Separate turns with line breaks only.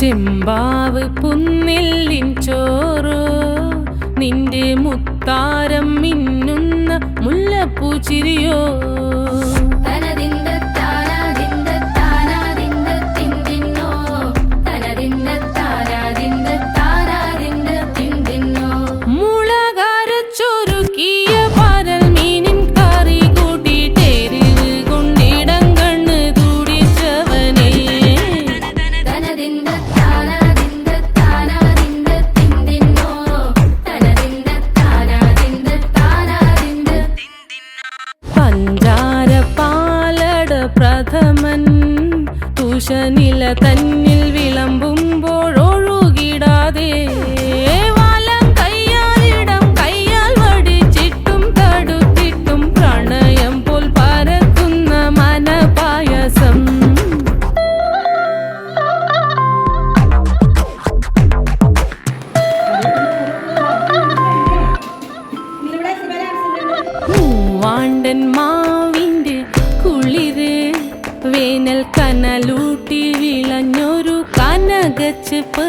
ചെമ്പാവ് പുന്നെല്ലിൻ ചോറോ നിന്റെ മുത്താരം മിന്നുന്ന മുല്ലപ്പൂച്ചിരിയോ പ്രഥമൻ തുഷനില തന്നിൽ വിളമ്പുമ്പോഴൊഴുകിടാതെ വലം കയ്യാലിടം കയ്യാൽ വടിച്ചിട്ടും തടുത്തിട്ടും പ്രണയം പോൽ പരക്കുന്ന മനപായസം മൂവാണ്ടൻ മാവിന്റെ കുളിര് വേനൽ കനലൂട്ടി വിളഞ്ഞൊരു കനകച്ചെപ്പ്